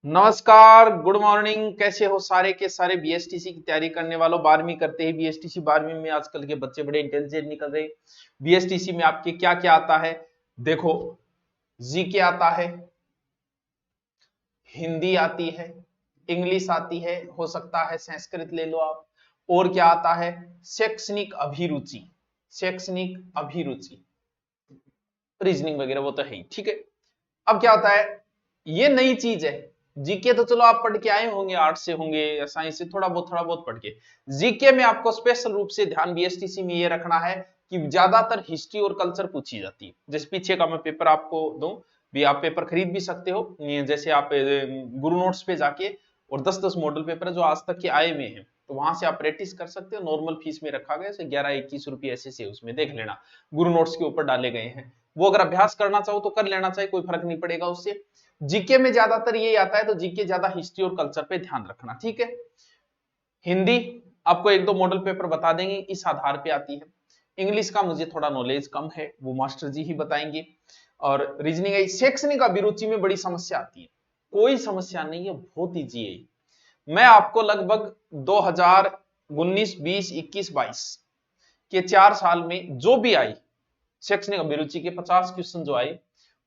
नमस्कार, good morning. कैसे हो सारे के सारे बीएसटीसी की तैयारी करने वालों। 12वीं करते हैं बीएसटीसी। 12वीं में आजकल के बच्चे बड़े इंटेलिजेंट निकल रहे हैं। बीएसटीसी में आपके क्या क्या आता है देखो। जीके आता है, हिंदी आती है, इंग्लिश आती है, हो सकता है संस्कृत ले लो आप। और क्या आता है, शैक्षणिक अभिरुचि। शैक्षणिक अभिरुचि, रीजनिंग वगैरह वो तो है ही, ठीक है। अब क्या होता है, ये नई चीज है। जीके तो चलो आप पढ़ के आए होंगे, आर्ट्स से होंगे या साइंस से, थोड़ा बहुत पढ़ के। जीके में आपको स्पेशल रूप से ध्यान बीएसटीसी में ये रखना है कि ज्यादातर हिस्ट्री और कल्चर पूछी जाती है। जैसे पीछे का मैं पेपर आपको दूं, भी आप पेपर खरीद भी सकते हो। जैसे आप गुरु नोट्स पे जाके, और 10-10 मॉडल पेपर जो आज तक के आए हुए हैं, तो वहां से आप प्रैक्टिस कर सकते हो। नॉर्मल फीस में रखा गया, 11-21 रुपए ऐसे से, उसमें देख लेना गुरु नोट्स के ऊपर डाले गए हैं। वो अगर अभ्यास करना चाहो तो कर लेना चाहिए, कोई फर्क नहीं पड़ेगा उससे। जीके में ज्यादातर ये आता है, तो जीके ज्यादा हिस्ट्री और कल्चर पे ध्यान रखना, ठीक है। हिंदी आपको एक दो मॉडल पेपर बता देंगे, इस आधार पे आती है। इंग्लिश का मुझे थोड़ा नॉलेज कम है, वो मास्टर जी ही बताएंगे। और रीजनिंग है। शैक्षणिक अभिरुचि में बड़ी समस्या आती है। कोई समस्या नहीं है, बहुत ईजी है। मैं आपको लगभग 2019, 20, 21, 22 के 4 साल में जो भी आई शैक्षणिक अभिरुचि के 50 क्वेश्चन जो आए,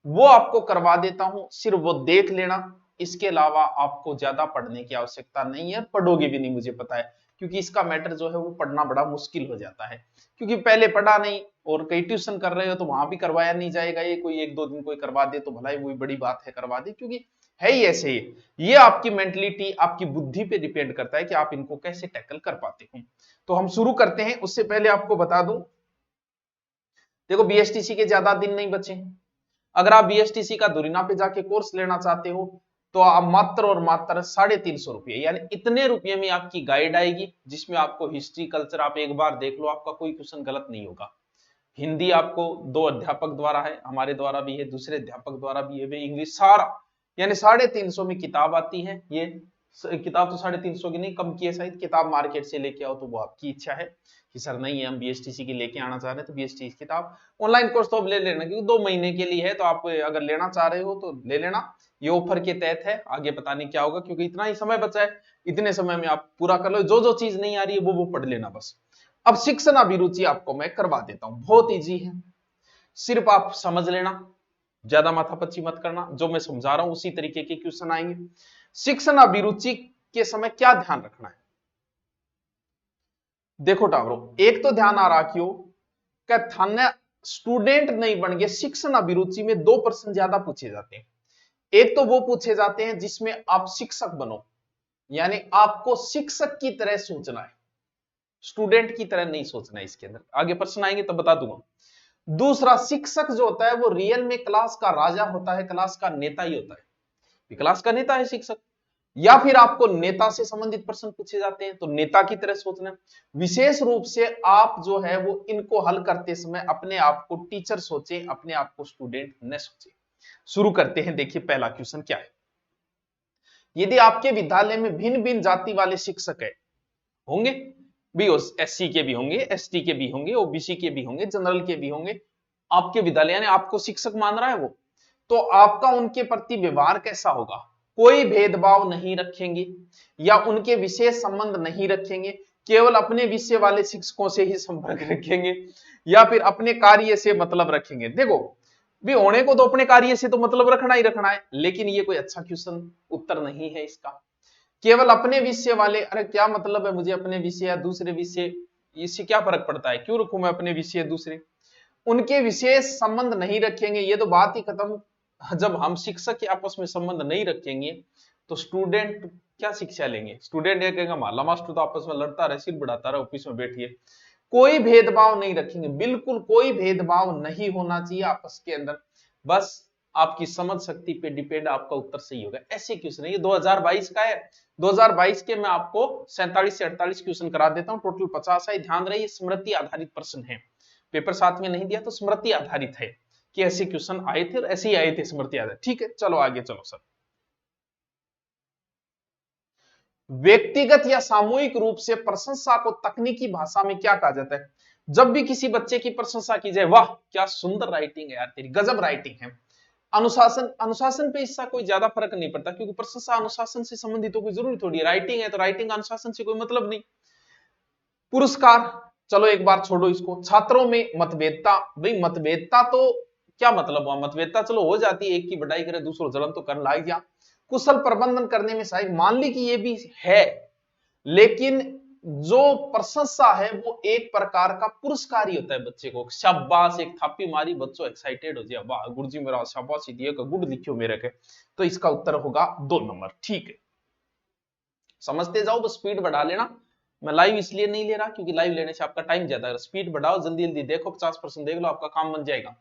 वो आपको करवा देता हूं। सिर्फ वो देख लेना, इसके अलावा आपको ज्यादा पढ़ने की आवश्यकता नहीं है। पढ़ोगे भी नहीं मुझे पता है, क्योंकि इसका मैटर जो है वो पढ़ना बड़ा मुश्किल हो जाता है। क्योंकि पहले पढ़ा नहीं, और कई ट्यूशन कर रहे हो तो वहां भी करवाया नहीं जाएगा। ये कोई एक दो दिन कोई करवा दे तो भला ही वही बड़ी बात है, करवा दे, क्योंकि है ही ऐसे ही। ये आपकी मेंटलिटी, आपकी बुद्धि पे डिपेंड करता है कि आप इनको कैसे टैकल कर पाते हो। तो हम शुरू करते हैं। उससे पहले आपको बता दूं, देखो बीएसटीसी के ज्यादा दिन नहीं बचे हैं। अगर आप बीएसटीसी का दुरीना पे जाके कोर्स लेना चाहते हो, तो आप मात्र और मात्र 350 रुपये, यानी इतने रुपये में आपकी गाइड आएगी, जिसमें आपको हिस्ट्री कल्चर आप एक बार देख लो, आपका कोई क्वेश्चन गलत नहीं होगा। हिंदी आपको 2 अध्यापक द्वारा है, हमारे द्वारा भी है, दूसरे अध्यापक द्वारा भी है। इंग्लिश सारा, यानी 350 में किताब आती है। ये किताब तो 350 की नहीं, कम की है शायद। किताब मार्केट से लेके आओ तो वो आपकी इच्छा है कि सर नहीं है हम बीएसटीसी की लेके आना चाह रहे हैं, तो बीएसटीसी की किताब। ऑनलाइन कोर्स तो अब ले लेना, क्योंकि 2 महीने के लिए है, तो आप अगर लेना चाह रहे हो तो ले लेना। ये ऑफर के तहत है, आगे पता नहीं क्या होगा, क्योंकि इतना ही समय बचा है। इतने समय में आप पूरा कर लो, जो जो चीज नहीं आ रही है वो पढ़ लेना बस। अब शिक्षण अभिरुचि आपको मैं करवा देता हूं, बहुत इजी है। सिर्फ आप समझ लेना, ज्यादा माथापच्ची मत करना। जो मैं समझा रहा हूं उसी तरीके के क्वेश्चन आएंगे। शिक्षण अभिरुचि के समय क्या ध्यान रखना है, देखो टावरों, एक तो ध्यान आ रखियो कि थाने स्टूडेंट नहीं बन गए। शिक्षण अभिरुचि में 2 प्रश्न ज्यादा पूछे जाते हैं। एक तो वो पूछे जाते हैं जिसमें आप शिक्षक बनो, यानी आपको शिक्षक की तरह सोचना है, स्टूडेंट की तरह नहीं सोचना है। इसके अंदर आगे प्रश्न आएंगे तब बता दूंगा। दूसरा, शिक्षक जो होता है वो रियल में क्लास का राजा होता है, क्लास का नेता ही होता है, क्लास का नेता है शिक्षक। या फिर आपको नेता से संबंधित प्रश्न पूछे जाते हैं, तो नेता की तरह सोचना। विशेष रूप से आप जो है वो इनको हल करते समय अपने आप को टीचर सोचे, अपने आप को स्टूडेंट न सोचे। शुरू करते हैं। देखिए पहला क्वेश्चन क्या है। यदि आपके विद्यालय में भिन्न भिन्न जाति वाले शिक्षक है, होंगे भी, एससी के भी होंगे, एसटी के भी होंगे, ओबीसी के भी होंगे, जनरल के भी होंगे। आपके विद्यालय यानी आपको शिक्षक मान रहा है वो, तो आपका उनके प्रति व्यवहार कैसा होगा। कोई भेदभाव नहीं रखेंगे, या उनके विशेष संबंध नहीं रखेंगे, केवल अपने विषय वाले शिक्षकों से ही संपर्क रखेंगे, या फिर अपने कार्य से मतलब रखेंगे। देखो भी, होने को तो अपने कार्य से तो मतलब रखना ही रखना है, लेकिन ये कोई अच्छा क्वेश्चन उत्तर नहीं है इसका। केवल अपने विषय वाले, अरे क्या मतलब है मुझे अपने विषय या दूसरे विषय, इससे क्या फर्क पड़ता है, क्यों रखूं मैं अपने विषय दूसरे। उनके विशेष संबंध नहीं रखेंगे, ये तो बात ही खत्म। जब हम शिक्षक के आपस में संबंध नहीं रखेंगे, तो स्टूडेंट क्या शिक्षा लेंगे। स्टूडेंट ये कहेगा माला मास्टर तो आपस में लड़ता रहे, सिर बढ़ाता रहे, ऑफिस में बैठिए। कोई भेदभाव नहीं रखेंगे, बिल्कुल कोई भेदभाव नहीं होना चाहिए आपस के अंदर। बस आपकी समझ शक्ति पे डिपेंड, आपका उत्तर सही होगा। ऐसे क्वेश्चन है, ये 2022 का है। 2022 के मैं आपको 47 से 48 क्वेश्चन करा देता हूं, टोटल 50 है। ध्यान रहे, स्मृति आधारित प्रश्न है। पेपर साथ में नहीं दिया तो स्मृति आधारित है, कि ऐसे क्वेश्चन आए थे और ऐसे ही आए थे स्मृति आधारित। ठीक है, चलो आगे चलो सर। व्यक्तिगत या सामूहिक रूप से प्रशंसा को तकनीकी भाषा में क्या कहा जाता है। जब भी किसी बच्चे की प्रशंसा की जाए, वाह क्या सुंदर राइटिंग है यार तेरी, गजब राइटिंग है, अनुशासन, अनुशासन पे इसका कोई ज्यादा फर्क नहीं पड़ता, क्योंकि प्रशंसा अनुशासन से संबंधित हो, कोई जरूरी थोड़ी है। राइटिंग है तो राइटिंग अनुशासन से कोई मतलब नहीं। पुरस्कार, चलो एक बार छोड़ो इसको। छात्रों में मतभेदता, भाई मतभेदता तो क्या मतलब हुआ, मतभेदता चलो हो जाती है, एक की बढ़ाई करे दूसरों जलन तो कर लाएगा। कुशल प्रबंधन करने में सहायक, मान ली कि ये भी है, लेकिन जो प्रशंसा है वो एक प्रकार का पुरस्कार ही होता है बच्चे को। शाबाश, एक थापी मारी, बच्चों एक्साइटेड हो जाए, वाह गुरुजी मेरा शाबाशी दिए का गुड लिखियो मेरे के। तो इसका उत्तर होगा 2 नंबर। ठीक है, समझते जाओ, बस स्पीड बढ़ा लेना। मैं लाइव इसलिए नहीं ले रहा क्योंकि लाइव लेने से आपका टाइम ज्यादा है। स्पीड बढ़ाओ, जल्दी जल्दी देखो, 50% देख लो, आपका काम बन जाएगा।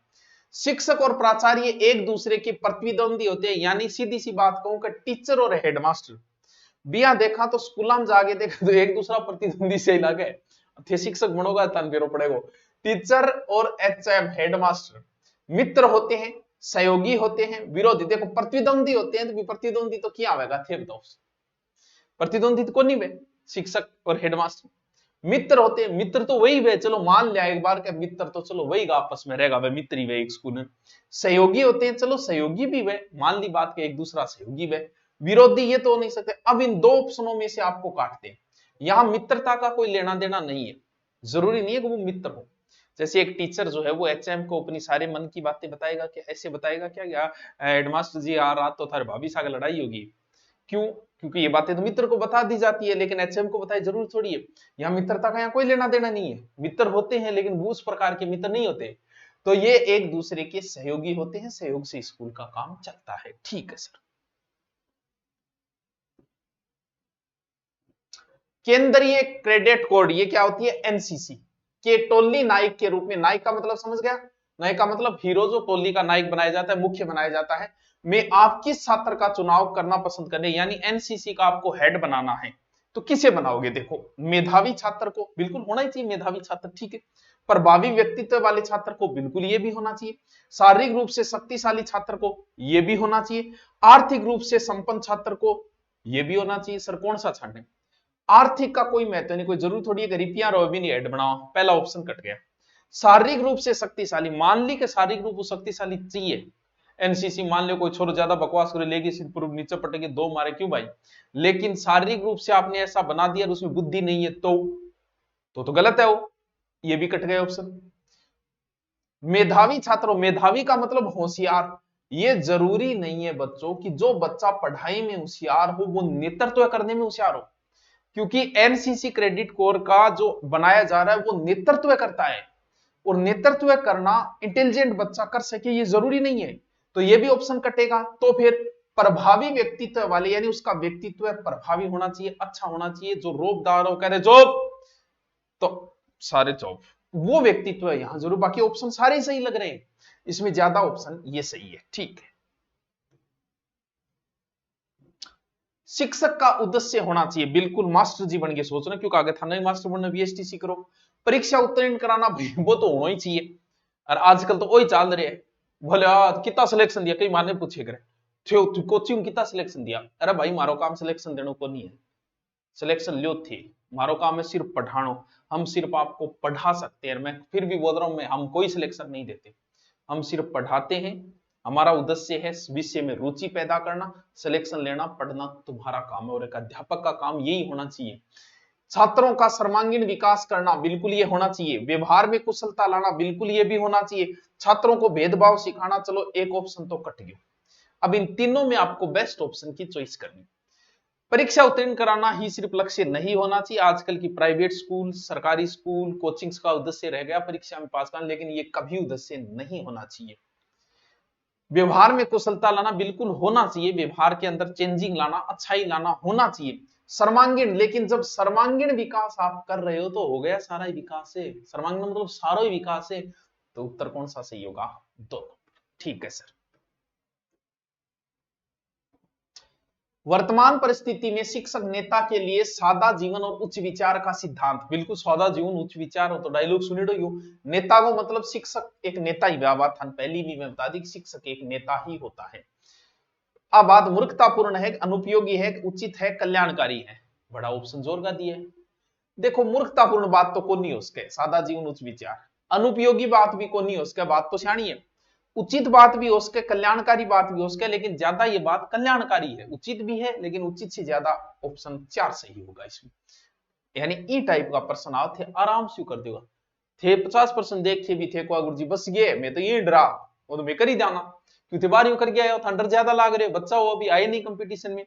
शिक्षक और प्राचार्य एक दूसरे के प्रतिद्वंदी होते हैं, यानी सीधी सी बात कहूं कि टीचर और हेडमास्टर। बिया देखा तो स्कूल में जाके देखा तो एक दूसरा प्रतिद्वंदी से लगे थे। शिक्षक बनोगा तन फेरो पड़ेगा। टीचर और एचएम हेडमास्टर मित्र होते हैं, सहयोगी होते हैं, विरोधी। देखो प्रतिद्वंदी होते हैं तो प्रतिद्वंदी तो क्या आवेगा थे, बताओ। प्रतिद्वंदी तो नहीं वे, शिक्षक और हेडमास्टर। मित्र होते हैं, मित्र तो वही वे, चलो मान लिया एक बार के मित्र तो चलो वही आपस में रहेगा, वे मित्र ही वे एक स्कूल में। सहयोगी होते हैं, चलो सहयोगी भी वे, मान ली बात के एक दूसरा सहयोगी वे। विरोधी ये तो हो नहीं सकते। अब इन 2 ऑप्शनों में से आपको काटते हैं। यहां मित्रता का कोई लेना देना नहीं है, जरूरी नहीं है कि वो मित्र हो। जैसे एक टीचर जो है वो एचएम को अपनी सारे मन की बातें बताएगा, क्या ऐसे बताएगा क्या हेडमास्टर जी यार रात तो थारे भाभी साथ लड़ाई होगी। क्यों? क्योंकि ये बातें तो मित्र को बता दी जाती है, लेकिन एचएम को बताई जरूर थोड़ी है। यहाँ मित्रता का यहाँ कोई लेना देना नहीं है। मित्र होते हैं लेकिन वो उस प्रकार के मित्र नहीं होते। तो ये एक दूसरे के सहयोगी होते हैं, सहयोग से स्कूल का काम चलता है। ठीक है सर। केंद्रीय क्रेडिट कोड, ये क्या होती है? एनसीसी के टोली नायक के रूप में। नायक का मतलब समझ गया? नायक का मतलब हीरो, जो टोली का नायक बनाया जाता है, मुख्य बनाया जाता है। में आप किस छात्र का चुनाव करना पसंद करें, यानी एनसीसी का आपको हेड बनाना है तो किसे बनाओगे? देखो, मेधावी छात्र को बिल्कुल होना ही चाहिए, मेधावी छात्र, ठीक है। प्रभावी व्यक्तित्व वाले छात्र को बिल्कुल ये भी होना चाहिए। शारीरिक रूप से शक्तिशाली छात्र को ये भी होना चाहिए। आर्थिक रूप से संपन्न छात्र को ये भी होना चाहिए। सर कौन सा छात्र? आर्थिक का कोई महत्व नहीं, कोई जरूरत थोड़ी है गरीबिया रोबिन हेड बनाओ, पहला ऑप्शन कट गया। शारीरिक रूप से शक्तिशाली, मान ली कि शारीरिक रूप से शक्तिशाली चाहिए। एनसीसी मान लो कोई छोरो ज्यादा बकवास करे, लेगी सिर पर नीचे पटेगी, 2 मारे, क्यों भाई? लेकिन शारीरिक रूप से आपने ऐसा बना दिया और उसमें बुद्धि नहीं है तो गलत है वो, ये भी कट गया ऑप्शन। मेधावी छात्रों, मेधावी का मतलब होशियार। ये जरूरी नहीं है बच्चों कि जो बच्चा पढ़ाई में होशियार हो वो नेतृत्व करने में होशियार हो, क्योंकि एनसीसी क्रेडिट कोर का जो बनाया जा रहा है वो नेतृत्व करता है, और नेतृत्व करना इंटेलिजेंट बच्चा कर सके ये जरूरी नहीं है। तो ये भी ऑप्शन कटेगा। तो फिर प्रभावी व्यक्तित्व वाले, यानी उसका व्यक्तित्व प्रभावी होना चाहिए, अच्छा होना चाहिए, जो रोबदार हो, कह रहे जॉब तो सारे जॉब, वो व्यक्तित्व है यहां जरूर। बाकी ऑप्शन सारे सही लग रहे हैं, इसमें ज्यादा ऑप्शन ये सही है। ठीक है। शिक्षक का उद्देश्य होना चाहिए, बिल्कुल मास्टर जी बन के सोचना, क्योंकि आगे था नहीं मास्टर बनना, बीएसटीसी करो। परीक्षा उत्तीर्ण कराना वो तो होना ही चाहिए, और आजकल तो वही चल रहे है। बोले कितना सिलेक्शन दिया, कई माने पूछे करे कोचिंग कितना सिलेक्शन दिया। अरे भाई मारो काम सिलेक्शन देने को नहीं है, सिलेक्शन लियो थे, मारो काम है सिर्फ पढ़ानो। हम सिर्फ आपको पढ़ा सकते हैं, मैं फिर भी बोल रहा हूं, मैं हम कोई सिलेक्शन नहीं देते, हम सिर्फ पढ़ाते हैं। हमारा उद्देश्य है विषय में रुचि पैदा करना, सिलेक्शन लेना, पढ़ना तुम्हारा काम है, और एक अध्यापक का काम यही होना चाहिए। छात्रों का सर्वांगीण विकास करना, बिल्कुल ये होना चाहिए। व्यवहार में कुशलता लाना, बिल्कुल ये भी होना चाहिए। छात्रों को भेदभाव सिखाना, चलो एक ऑप्शन तो कट गया। अब इन तीनों में आपको बेस्ट ऑप्शन की चॉइस करनी। परीक्षा उत्तीर्ण कराना ही सिर्फ लक्ष्य नहीं होना चाहिए। आजकल की प्राइवेट स्कूल, सरकारी स्कूल, कोचिंग्स का उद्देश्य रह गया परीक्षा में पास करना, लेकिन ये कभी उद्देश्य नहीं होना चाहिए। व्यवहार में कुशलता लाना बिल्कुल होना चाहिए, व्यवहार के अंदर चेंजिंग लाना, अच्छाई लाना होना चाहिए। सर्वांगीण, लेकिन जब सर्वांगीण विकास आप कर रहे हो तो हो गया सारा ही विकास है, सर्वांगीण मतलब सारा ही विकास है। तो उत्तर कौन सा सही होगा? दोनों। ठीक है सर। वर्तमान परिस्थिति में शिक्षक नेता के लिए सादा जीवन और उच्च विचार का सिद्धांत, बिल्कुल सादा जीवन उच्च विचार हो तो डायलॉग सुने रही नेता को मतलब शिक्षक एक नेता ही बात था, पहली भी मैं बता दी शिक्षक एक नेता ही होता है। अब बात मूर्खतापूर्ण है, अनुपयोगी है, उचित है, कल्याणकारी है, बड़ा ऑप्शन जोर का दिया है। देखो मूर्खतापूर्ण बात तो कौन नहीं हो उसके, सादा जीवन उच्च विचार। अनुपयोगी बात भी कौन नहीं हो उसके, बात तो सियाणी है। उचित बात भी हो सके, कल्याणकारी बात भी हो सके, लेकिन ज्यादा ये बात कल्याणकारी है। उचित भी है लेकिन उचित से ज्यादा ऑप्शन 4 सही होगा इसमें। यानी ई टाइप का प्रश्न आओ थे आराम से कर देगा थे। 50% देख के भी थे को गुरु जी बस ये मैं तो ये डरा वो तो मैं कर ही जाऊंगा क्योंकि बारियों कर गया ठंडर ज्यादा लाग रहे बच्चा वो अभी आए नहीं कंपटीशन में।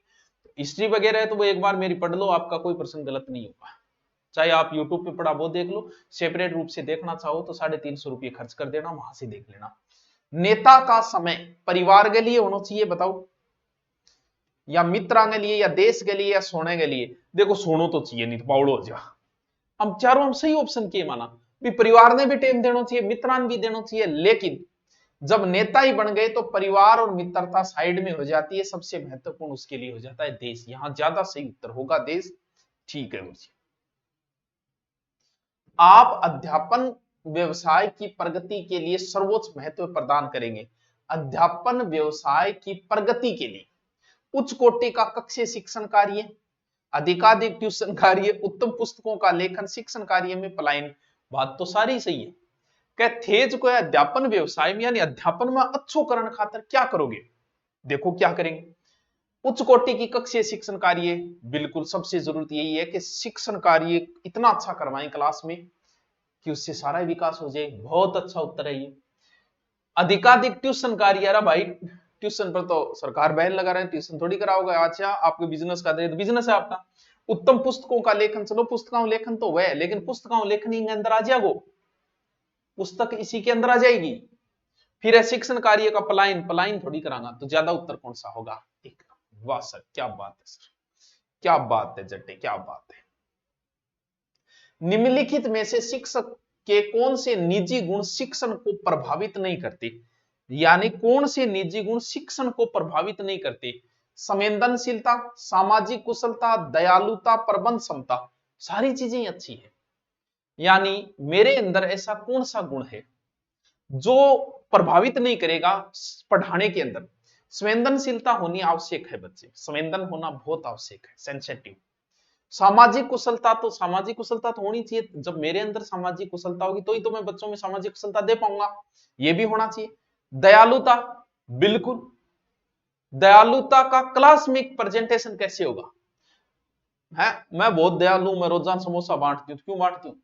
हिस्ट्री वगैरह है तो वो एक बार मेरी पढ़ लो, आपका कोई प्रश्न गलत नहीं होगा। चाहे आप यूट्यूब पे पढ़ा वो देख लो, सेपरेट रूप से देखना चाहो तो 350 रुपये खर्च कर देना, वहां से देख लेना। नेता का समय परिवार के लिए होना चाहिए बताओ, या मित्रा के लिए, या देश के लिए, या सोने के लिए? देखो सोनो तो चाहिए नहीं तो पाउड़ो हो जा। हम चारों हम सही ऑप्शन किए माना भी परिवार ने भी टाइम देना चाहिए, मित्रान भी देना चाहिए, लेकिन जब नेता ही बन गए तो परिवार और मित्रता साइड में हो जाती है, सबसे महत्वपूर्ण उसके लिए हो जाता है देश। यहां ज्यादा सही उत्तर होगा देश। ठीक है मुझे, आप अध्यापन व्यवसाय की प्रगति के लिए सर्वोच्च महत्व प्रदान करेंगे। अध्यापन व्यवसाय की प्रगति के लिए उच्च कोटि का कक्षीय शिक्षण कार्य, अधिकाधिक ट्यूशन कार्य, उत्तम पुस्तकों का लेखन, शिक्षण कार्य में पलायन। बात तो सारी सही है। थे जो अध्यापन व्यवसाय में यानी अध्यापन में अच्छो करण खातर क्या करोगे? देखो क्या करेंगे, उच्च कोटि की कक्षीय शिक्षण कार्य, बिल्कुल सबसे जरूरत यही है कि शिक्षण कार्य इतना अच्छा करवाएं क्लास में कि उससे सारा विकास हो जाए। बहुत अच्छा उत्तर है ये। अधिकाधिक ट्यूशन कार्य, अरे भाई ट्यूशन पर तो सरकार बैन लगा रहे हैं, ट्यूशन थोड़ी कराओगे। अच्छा आपके बिजनेस का दे तो बिजनेस है आपका। उत्तम पुस्तकों का लेखन, चलो पुस्तकों लेखन तो वह, लेकिन पुस्तकों लेखन के अंदर आ जाओ, पुस्तक इसी के अंदर आ जाएगी। फिर है शिक्षण कार्य का पलायन, पलायन थोड़ी कराना, तो ज्यादा उत्तर कौन सा होगा? एक। वाह सर क्या बात है सर, क्या बात है जट्टे, क्या बात है। निम्नलिखित में से शिक्षक के कौन से निजी गुण शिक्षण को प्रभावित नहीं करते? यानी कौन से निजी गुण शिक्षण को प्रभावित नहीं करते? संवेदनशीलता, सामाजिक कुशलता, दयालुता, प्रबंध क्षमता। सारी चीजें अच्छी है, यानी मेरे अंदर ऐसा कौन सा गुण है जो प्रभावित नहीं करेगा पढ़ाने के अंदर? संवेदनशीलता होनी आवश्यक है बच्चे, संवेदन होना बहुत आवश्यक है, सेंसिटिव। सामाजिक कुशलता, तो सामाजिक कुशलता तो होनी चाहिए, जब मेरे अंदर सामाजिक कुशलता होगी तो ही तो मैं बच्चों में सामाजिक कुशलता दे पाऊंगा, ये भी होना चाहिए। दयालुता, बिल्कुल, दयालुता का क्लास में प्रेजेंटेशन कैसे होगा? है मैं बहुत दयालु हूं, मैं रोजाना समोसा बांटती हूं, क्यों बांटती हूं?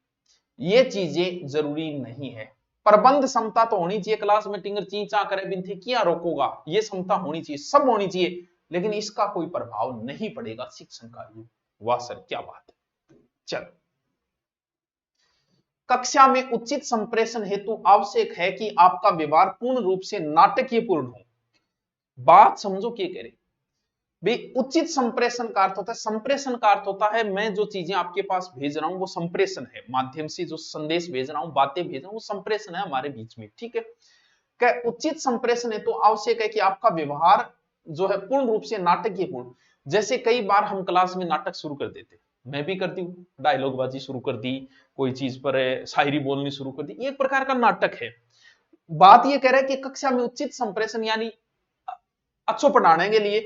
ये चीजें जरूरी नहीं है। प्रबंध क्षमता तो होनी चाहिए, क्लास में टिंगर ची चा करे बिन थे क्या रोकोगा, ये क्षमता होनी चाहिए, सब होनी चाहिए, लेकिन इसका कोई प्रभाव नहीं पड़ेगा शिक्षण कार्य। वाह सर क्या बात है। चलो, कक्षा में उचित संप्रेषण हेतु आवश्यक है कि आपका व्यवहार पूर्ण रूप से नाटकीय पूर्ण हो। बात समझो क्या कह रहे भी, उचित संप्रेषण का अर्थ होता है, संप्रेषण का अर्थ होता है मैं जो चीजें आपके पास भेज रहा हूं वो संप्रेषण है, माध्यम से जो संदेश भेज रहा हूं, बातें भेज रहा हूं, वो संप्रेषण है हमारे बीच में। ठीक है, क्या उचित संप्रेषण है तो आवश्यक है कि आपका व्यवहार जो है पूर्ण रूप से नाटकीय पूर्ण। जैसे कई बार हम क्लास में नाटक शुरू कर देते, मैं भी करती हूँ, डायलॉग बाजी शुरू कर दी, कोई चीज पर शायरी बोलनी शुरू कर दी, ये एक प्रकार का नाटक है। बात ये कह रहा है कि कक्षा में उचित संप्रेषण यानी अच्छो पढ़ाने के लिए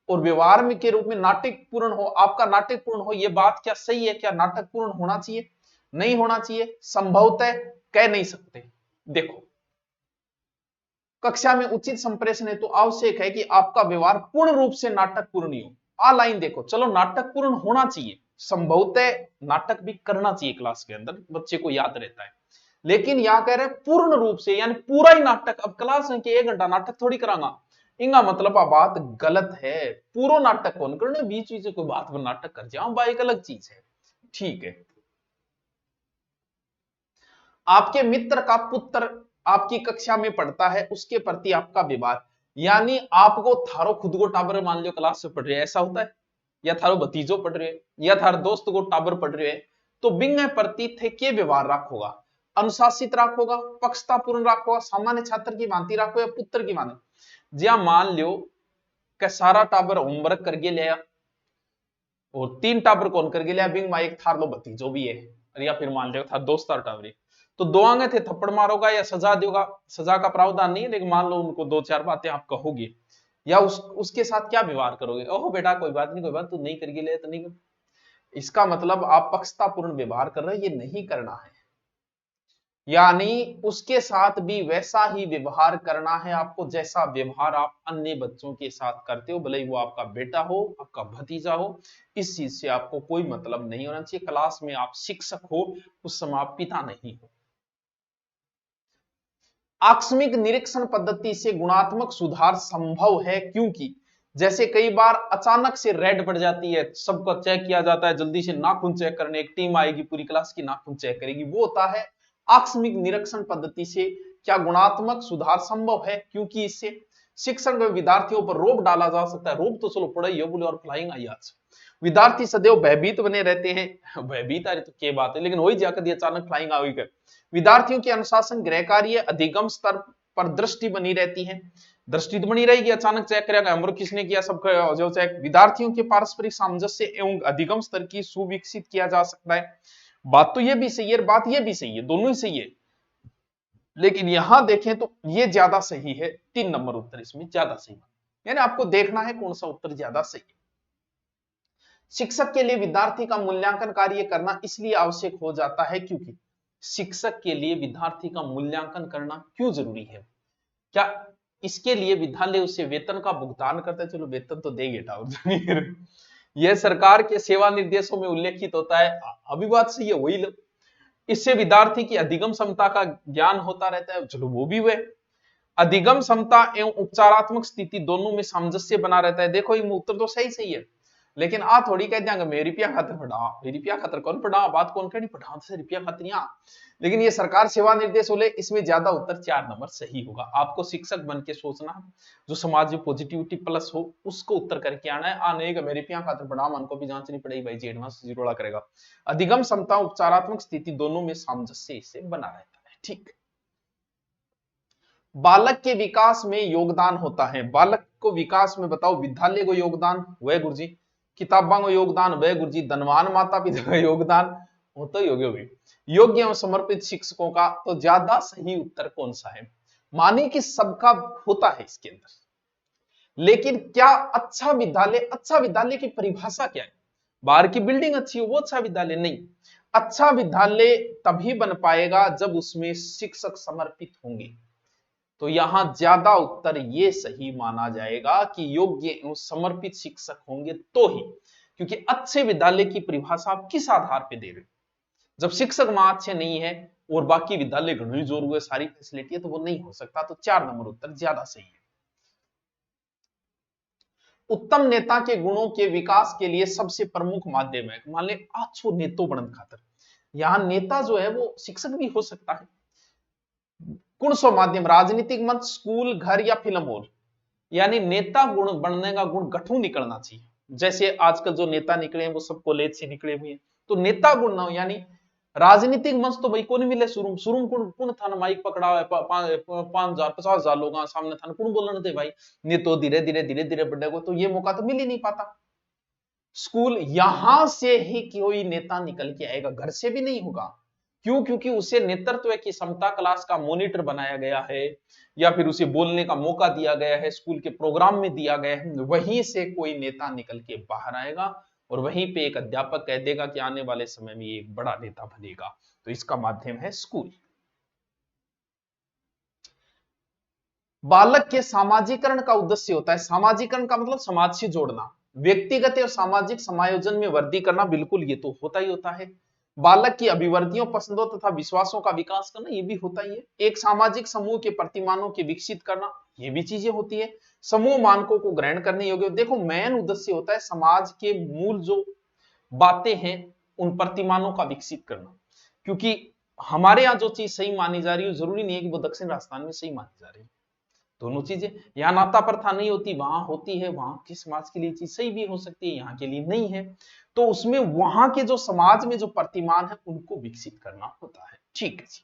और व्यवहार में के रूप में नाटक पूर्ण हो, आपका नाटक पूर्ण हो। ये बात क्या सही है? क्या नाटक पूर्ण होना चाहिए? नहीं होना चाहिए, संभवतः कह नहीं सकते। देखो, कक्षा में उचित संप्रेषण है तो आवश्यक है कि आपका व्यवहार पूर्ण रूप से नाटक पूर्ण हो। आ लाइन देखो, चलो नाटक पूर्ण होना चाहिए, संभवतः नाटक भी करना चाहिए क्लास के अंदर, बच्चे को याद रहता है, लेकिन यहां कह रहे हैं पूर्ण रूप से यानी पूरा ही नाटक। अब क्लास में 1 घंटा नाटक थोड़ी करांगा, इंगा मतलब आ बात गलत है। पूरा नाटक कौन करने, बीच बीच कोई बात पर नाटक कर जाओ, बा एक अलग चीज है। ठीक है, आपके मित्र का पुत्र आपकी कक्षा में पढ़ता है, उसके प्रति आपका व्यवहार, यानी आपको थारो खुद को टाबर मान लो क्लास से पढ़ रहे, ऐसा होता है, या थारो भतीजो पढ़ रहे या थार दोस्त को टाबर पढ़ रहे, तो बिंग प्रति थे के व्यवहार रखोगा? अनुशासित रखोगा, पक्षतापूर्ण रखोगा, सामान्य छात्र की भांति रखो या पुत्र की भांति? ज्या मान लो कि सारा टाबर होमवर्क करके लिया और 3 टाबर कौन करके लिया, बिंग एक थार लो भतीजो भी है, या फिर मान लो थार दोस्त टाबर, तो दो आगे थे थप्पड़ मारोगा या सजा दोगा? सजा का प्रावधान नहीं है, लेकिन मान लो उनको 2-4 बातें आप कहोगे या उसके साथ क्या व्यवहार करोगे? ओहो बेटा कोई बात नहीं, कोई बात, तू नहीं करके ले तो नहीं कर। इसका मतलब आप पक्षतापूर्ण व्यवहार कर रहे हैं, ये नहीं करना है। यानी उसके साथ भी वैसा ही व्यवहार करना है आपको जैसा व्यवहार आप अन्य बच्चों के साथ करते हो, भले ही वो आपका बेटा हो, आपका भतीजा हो। इस चीज से आपको कोई मतलब नहीं होना चाहिए। क्लास में आप शिक्षक हो, उस समय आप पिता नहीं हो। आकस्मिक निरीक्षण पद्धति से गुणात्मक सुधार संभव है, क्योंकि जैसे कई बार अचानक से रेड पड़ जाती है, सबको चेक किया जाता है, जल्दी से नाखून चेक करने एक टीम आएगी, पूरी क्लास की नाखून चेक करेगी, वो होता है आकस्मिक निरीक्षण पद्धति से क्या गुणात्मक सुधार संभव है, क्योंकि इससे शिक्षण में विद्यार्थियों पर रोक डाला जा सकता है। रोक तो चलो पढ़ाई हो बोले और फ्लाइंग आई आज, विद्यार्थी सदैव भयभीत बने रहते हैं। भयभीत आ रही तो क्या बात है, लेकिन वही जाकर अचानक फ्लाइंग आ गई। विद्यार्थियों के अनुशासन गृह कार्य अधिगम स्तर पर दृष्टि बनी रहती है। दृष्टि तो बनी रहेगी, अचानक चेक करेगा होमवर्क किसने किया, सब जो चेक। विद्यार्थियों के पारस्परिक सामंजस्य एवं अधिगम स्तर की सुविकसित किया जा सकता है। बात तो ये भी सही है, बात ये भी सही है, दोनों ही सही है। लेकिन यहां देखें तो ये ज्यादा सही है, 3 नंबर उत्तर इसमें ज्यादा सही है। यानी आपको देखना है कौन सा उत्तर ज्यादा सही है। शिक्षक के लिए विद्यार्थी का मूल्यांकन कार्य करना इसलिए आवश्यक हो जाता है क्योंकि शिक्षक के लिए विद्यार्थी का मूल्यांकन करना क्यों जरूरी है? क्या इसके लिए विद्यालय उससे वेतन का भुगतान करता है? चलो वेतन तो देंगे ठाकुर। यह सरकार के सेवा निर्देशों में उल्लेखित होता है, अभी बात सही है वही लो। इससे विद्यार्थी की अधिगम क्षमता का ज्ञान होता रहता है, चलो वो भी हुए। अधिगम क्षमता एवं उपचारात्मक स्थिति दोनों में सामंजस्य बना रहता है। देखो ये उत्तर तो सही सही है, लेकिन आ थोड़ी कह दिया मेरे रुपया खातर पढ़ा, मेरे रुपया खातर कौन पढ़ा, बात कौन कह पढ़ा से रुपया खातर यहाँ। लेकिन ये सरकार सेवा निर्देश बोले, इसमें ज्यादा उत्तर 4 नंबर सही होगा। आपको शिक्षक बन के सोचना है, जो समाज में पॉजिटिविटी प्लस हो उसको उत्तर करके आना है। आ नहीं मेरे रुपया खातर पढ़ा, मन को भी जांच नहीं पड़ेगी भाई जी, एडवांस जीरोड़ा करेगा। अधिगम क्षमता उपचारात्मक स्थिति दोनों में सामंजस्य इससे बना रहता है। ठीक, बालक के विकास में योगदान होता है। बालक को विकास में बताओ, विद्यालय को योगदान वह गुरुजी, किताबों को योगदान वह गुरुजी, धनवान माता पिता का योगदान होता ही होगा। योग्य एवं समर्पित शिक्षकों का तो ज्यादा सही उत्तर कौन सा है? माने कि सबका होता है इसके अंदर, लेकिन क्या अच्छा विद्यालय की परिभाषा क्या है? बाहर की बिल्डिंग अच्छी हो वो अच्छा विद्यालय नहीं। अच्छा विद्यालय तभी बन पाएगा जब उसमें शिक्षक समर्पित होंगे। तो यहां ज्यादा उत्तर ये सही माना जाएगा कि योग्य एवं समर्पित शिक्षक होंगे तो ही, क्योंकि अच्छे विद्यालय की परिभाषा आप किस आधार पे दे रहे हो? जब शिक्षक वहां अच्छे नहीं है और बाकी विद्यालय घणों जोर हुए, सारी फैसिलिटी है, तो वो नहीं हो सकता। तो 4 नंबर उत्तर ज्यादा सही है। उत्तम नेता के गुणों के विकास के लिए सबसे प्रमुख माध्यम है, मान ले आछो नेतो बनन खातर, यहां नेता जो है वो शिक्षक भी हो सकता है। कौन सा माध्यम? राजनीतिक मंच, स्कूल, घर या फिल्म हॉल। यानी नेता गुण बनने का गुण गठू निकलना चाहिए। जैसे आजकल जो नेता निकले हैं वो सब कॉलेज से निकले हुए हैं, तो नेता गुण ना हो। यानी राजनीतिक मंच तो भाई कौन मिले, शुरू शुरू कौन था ना, माइक पकड़ा हुआ है 5,000 50,000 लोग सामने था, कौन बोलने थे भाई, ने तो धीरे धीरे बढ़ने को, तो ये मौका तो मिल ही नहीं पाता। स्कूल, यहां से ही कोई नेता निकल के आएगा, घर से भी नहीं होगा। क्यों? क्योंकि उसे नेतृत्व की क्षमता क्लास का मॉनिटर बनाया गया है, या फिर उसे बोलने का मौका दिया गया है, स्कूल के प्रोग्राम में दिया गया है। वहीं से कोई नेता निकल के बाहर आएगा और वहीं पे एक अध्यापक कह देगा कि आने वाले समय में ये एक बड़ा नेता बनेगा। तो इसका माध्यम है स्कूल। बालक के सामाजिकरण का उद्देश्य होता है, सामाजिकरण का मतलब समाज से जोड़ना, व्यक्तिगत और सामाजिक समायोजन में वृद्धि करना, बिल्कुल ये तो होता ही होता है। बालक की अभिवर्तियों, पसंदों तथा विश्वासों का विकास करना, ये भी होता ही है। एक सामाजिक समूह के प्रतिमानों के विकसित करना, ये भी चीजें होती है। समूह मानकों को ग्रहण करने योग्य, देखो मेन उद्देश्य होता है समाज के मूल जो बातें हैं उन प्रतिमानों का विकसित करना। क्योंकि हमारे यहाँ जो चीज सही मानी जा रही है जरूरी नहीं है कि वो दक्षिण राजस्थान में सही मानी जा रही है। दोनों चीजें, यहाँ नाता प्रथा नहीं होती, वहां होती है। वहां की समाज के लिए चीज सही भी हो सकती है, यहाँ के लिए नहीं है। तो उसमें वहां के जो समाज में जो प्रतिमान है उनको विकसित करना होता है। ठीक है जी।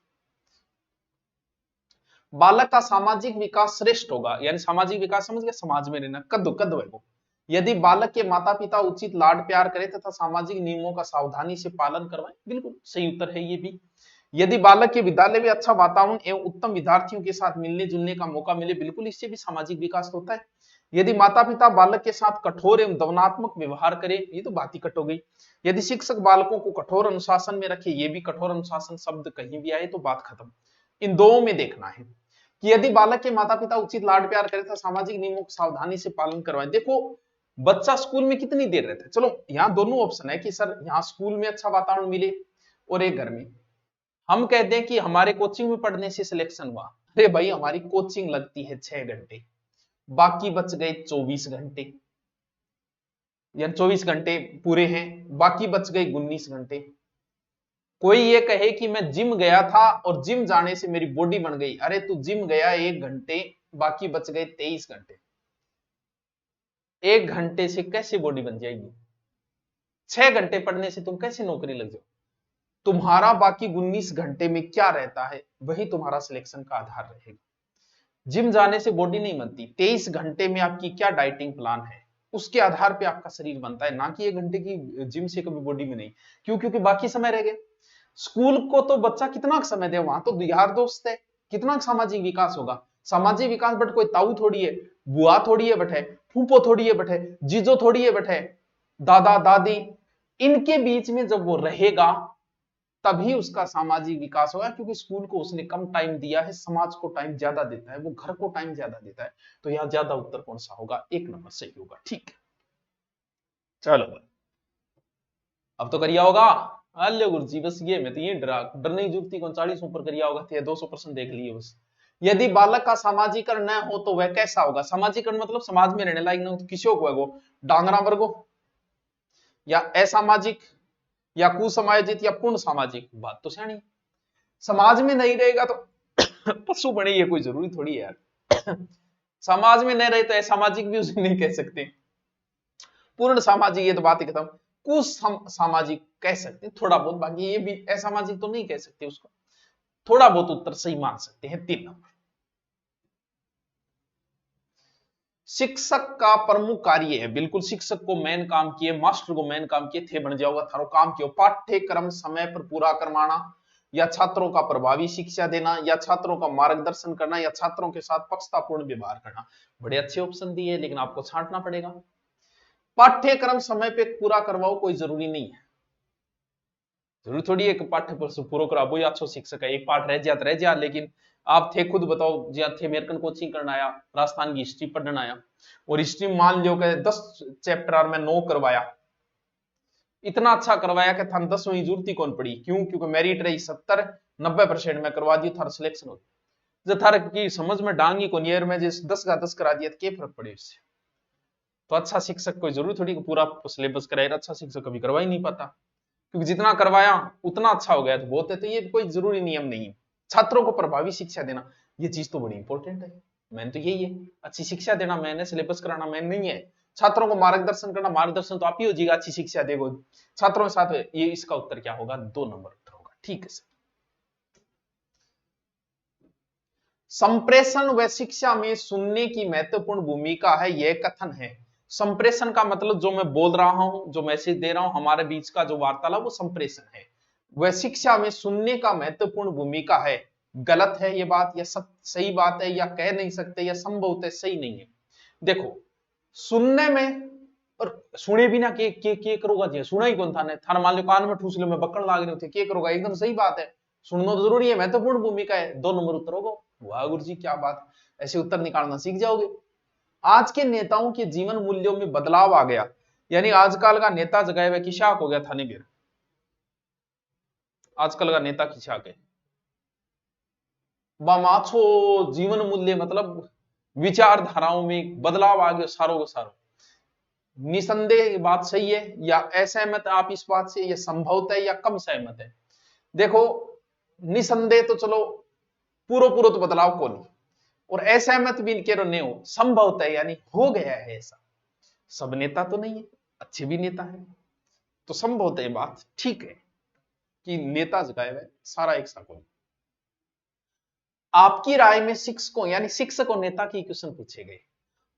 बालक का सामाजिक विकास श्रेष्ठ होगा, यानी सामाजिक विकास समझ गया, समाज में रहना, कद कद वो, यदि बालक के माता पिता उचित लाड प्यार करें तथा सामाजिक नियमों का सावधानी से पालन करवाएं, बिल्कुल सही उत्तर है ये भी। यदि बालक के विद्यालय में अच्छा वातावरण एवं उत्तम विद्यार्थियों के साथ मिलने जुलने का मौका मिले, बिल्कुल इससे भी सामाजिक विकास होता है। यदि माता पिता बालक के साथ कठोर एवं दमनात्मक व्यवहार करें, ये तो बात ही कट हो गई। यदि शिक्षक बालकों को कठोर अनुशासन में रखे, ये भी कठोर अनुशासन शब्द कहीं भी आए तो बात खत्म। इन दो में देखना है कि यदि बालक के माता पिता उचित लाड प्यार करें तो सामाजिक नियमों को सावधानी से पालन करवाएं। देखो बच्चा स्कूल में कितनी देर रहता है, चलो यहाँ दोनों ऑप्शन है कि सर यहाँ स्कूल में अच्छा वातावरण मिले और एक घर में। हम कहते हैं कि हमारे कोचिंग में पढ़ने से सिलेक्शन हुआ, अरे भाई हमारी कोचिंग लगती है 6 घंटे, बाकी बच गए 24 घंटे, या 24 घंटे पूरे हैं, बाकी बच गए 19 घंटे। कोई ये कहे कि मैं जिम गया था और जिम जाने से मेरी बॉडी बन गई, अरे तू जिम गया 1 घंटे, बाकी बच गए 23 घंटे। 1 घंटे से कैसे बॉडी बन जाएगी? 6 घंटे पढ़ने से तुम कैसे नौकरी लग जाओ? तुम्हारा बाकी 19 घंटे में क्या रहता है, वही तुम्हारा सिलेक्शन का आधार रहेगा। जिम जाने से बॉडी नहीं बनती, 23 घंटे में आपकी क्या डाइटिंग प्लान है, उसके आधार पे आपका शरीर बनता है, ना कि 1 घंटे की जिम से कभी बॉडी में नहीं। क्यों? क्योंकि बाकी समय रह गए। स्कूल को तो बच्चा कितना समय दे, वहां तो यार दोस्त है, कितना सामाजिक विकास होगा। सामाजिक विकास बट कोई ताऊ थोड़ी है, बुआ थोड़ी है बैठे, फूफो थोड़ी है बैठे, जीजो थोड़ी है बैठे, दादा दादी, इनके बीच में जब वो रहेगा तभी उसका सामाजिक विकास होगा। क्योंकि स्कूल को उसने कम टाइम दिया है, समाज को टाइम ज्यादा देता है, वो घर को टाइम ज्यादा देता है। तो यहां ज्यादा उत्तर कौन सा होगा? 1 नंबर सही होगा। ठीक है, चलो अब तो करिया होगा। अल्ले गुरु जी बस ये मैं तो ये डरने की जरूरत ही कौन, 40 ऊपर करिया होगा, 200% देख लिए बस। यदि बालक का सामाजिकरण न हो तो वह कैसा होगा? सामाजिकरण मतलब समाज में रहने लायक न हो तो किसी को है, डांगरा वर्गो या असामाजिक या कुसामाजिक या पूर्ण सामाजिक। बात तो सही, समाज में नहीं रहेगा तो पशु बने, ये कोई जरूरी थोड़ी है यार। समाज में नहीं रहे तो असामाजिक भी उसे नहीं कह सकते, पूर्ण सामाजिक ये तो बात ही खत्म। कुछ सामाजिक कह सकते थोड़ा बहुत, बाकी ये भी असामाजिक तो नहीं कह सकते उसको, थोड़ा बहुत उत्तर सही मान सकते हैं। 3 नंबर। शिक्षक का प्रमुख कार्य है, बिल्कुल शिक्षक को मेन काम किए, मास्टर को मेन काम किए थे, बन जाओगा थारो काम क्यों? पाठ्यक्रम समय पर पूरा करवाना, या छात्रों का प्रभावी शिक्षा देना, या छात्रों का मार्गदर्शन करना, या छात्रों के साथ पक्षतापूर्ण व्यवहार करना। बड़े अच्छे ऑप्शन दिए, लेकिन आपको छांटना पड़ेगा। पाठ्यक्रम समय पे पूरा करवाओ कोई जरूरी नहीं है, जरूरी थोड़ी है कि पाठ्य पूरा कराओ, अच्छो शिक्षक है, एक पाठ रह जा, लेकिन आप थे खुद बताओ जी, थे अमेरिकन कोचिंग करना आया, राजस्थान की हिस्ट्री पढ़ना आया, और हिस्ट्री मान लो कि 10 चैप्टर में 9 करवाया, इतना अच्छा करवाया कि थान 10वीं जरूरत ही कौन पड़ी। क्यों? क्योंकि मेरिट रही 70-90% में करवा दी, थारा सिलेक्शन हो जो थारा की समझ में डांगी को नियर में जिस 10 का 10 करा दिया तो क्या फर्क पड़े उससे? तो अच्छा शिक्षक कोई जरूरी थोड़ी पूरा सिलेबस कराएगा, अच्छा शिक्षक कभी करवा ही नहीं पाता, क्योंकि जितना करवाया उतना अच्छा हो गया तो बहुत है। तो ये कोई जरूरी नियम नहीं है। छात्रों को प्रभावी शिक्षा देना, ये चीज तो बड़ी इंपॉर्टेंट है। मैंने तो यही है, अच्छी शिक्षा देना मैंने, सिलेबस कराना मैंने नहीं है। छात्रों को मार्गदर्शन करना, मार्गदर्शन तो आप ही हो जाएगा, अच्छी शिक्षा देगो छात्रों के साथ। ये इसका उत्तर क्या होगा? 2 नंबर उत्तर होगा। ठीक है सर। संप्रेषण व शिक्षा में सुनने की महत्वपूर्ण भूमिका है, यह कथन है। संप्रेषण का मतलब जो मैं बोल रहा हूं, जो मैसेज दे रहा हूं, हमारे बीच का जो वार्तालाप, वो संप्रेषण है। वह शिक्षा में सुनने का महत्वपूर्ण भूमिका है। गलत है ये बात, या सही बात है, या कह नहीं सकते, या संभवतः सही नहीं है। देखो सुनने में, और सुने बिना के करोगा जी, सुना ही कौन था ने, थाना मान लो कान में ठूस लो, में बक्कड़ लाग रहे थे, के करोगा? एकदम सही बात है, सुनना तो जरूरी है, महत्वपूर्ण भूमिका है। 2 नंबर उत्तर होगा। वाह गुरु जी क्या बात, ऐसे उत्तर निकालना सीख जाओगे। आज के नेताओं के जीवन मूल्यों में बदलाव आ गया, यानी आजकल का नेता जगह हुआ किशाक हो गया थाने बेर, आजकल का नेता किशाक है। बामाछो जीवन मूल्य मतलब विचारधाराओं में बदलाव आ गया सारों का सारों। निसंदेह बात सही है, या असहमत आप इस बात से, या संभवतः या कम सहमत है? देखो निसंदेह तो चलो पूरा पूरा तो बदलाव को नहीं, और असहमत भी इनके नहीं हो, संभवतः यानी हो गया है ऐसा। सब नेता तो नहीं है, अच्छे भी नेता है, तो संभवतः ये बात ठीक है कि नेता जगाए हुए सारा एक साथ। आपकी राय में शिक्षकों, यानी शिक्षक और नेता की क्वेश्चन पूछे गए,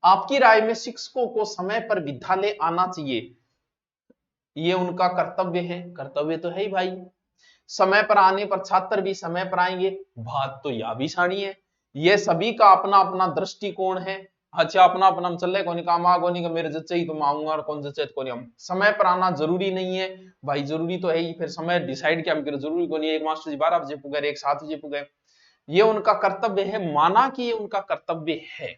आपकी राय में शिक्षकों को समय पर विद्यालय आना चाहिए, ये उनका कर्तव्य है? कर्तव्य तो है ही भाई, समय पर आने पर छात्र भी समय पर आएंगे, बात तो यह भी सानी है। यह सभी का अपना अपना दृष्टिकोण है, अच्छा अपना अपना हम चल रहे कोनी काम आ कोनी का मेरे जच्चे ही तो आऊंगा और कौन जच्चे कोनी हम समय पर आना जरूरी नहीं है भाई, जरूरी तो है ही, फिर समय डिसाइड क्या हम करें, जरूरी कोनी एक मास्टर जी 12 बजे पुगे एक 7 बजे पुगे, ये उनका कर्तव्य है, माना कि ये उनका कर्तव्य है,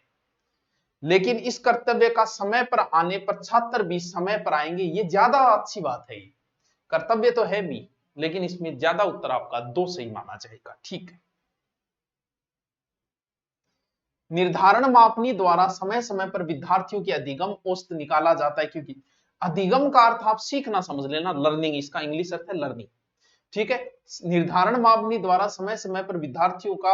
लेकिन इस कर्तव्य का समय पर आने पर छात्र भी समय पर आएंगे, ये ज्यादा अच्छी बात है। कर्तव्य तो है भी, लेकिन इसमें ज्यादा उत्तर आपका 2 सही माना जाएगा। ठीक है। निर्धारण मापनी द्वारा समय समय पर विद्यार्थियों की अधिगम औसत निकाला जाता है, क्योंकि अधिगम का अर्थ आप सीखना समझ लेना, लर्निंग, इसका इंग्लिश अर्थ है लर्निंग। ठीक है। निर्धारण मापनी द्वारा समय समय पर विद्यार्थियों का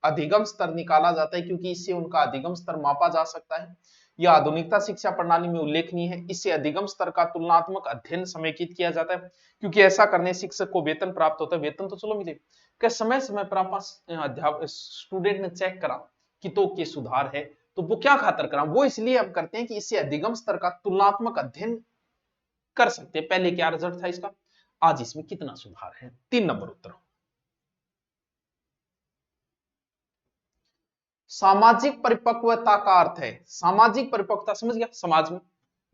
अधिगम स्तर निकाला जाता है, क्योंकि इससे उनका अधिगम स्तर मापा जा सकता है। यह आधुनिकता शिक्षा प्रणाली में उल्लेखनीय है। इससे अधिगम स्तर का तुलनात्मक अध्ययन समेकित किया जाता है, क्योंकि ऐसा करने शिक्षक को वेतन प्राप्त होता है। वेतन तो चलो मिले, क्या समय समय पर आप अध्यापक स्टूडेंट ने चेक करा कि तो के सुधार है, तो वो क्या खातर करा, वो इसलिए हम करते हैं कि इससे अधिगम स्तर का तुलनात्मक अध्ययन कर सकते हैं, पहले क्या रिजल्ट था इसका, आज इसमें कितना सुधार है। 3 नंबर उत्तर। सामाजिक परिपक्वता का अर्थ है, सामाजिक परिपक्वता समझ गया, समाज में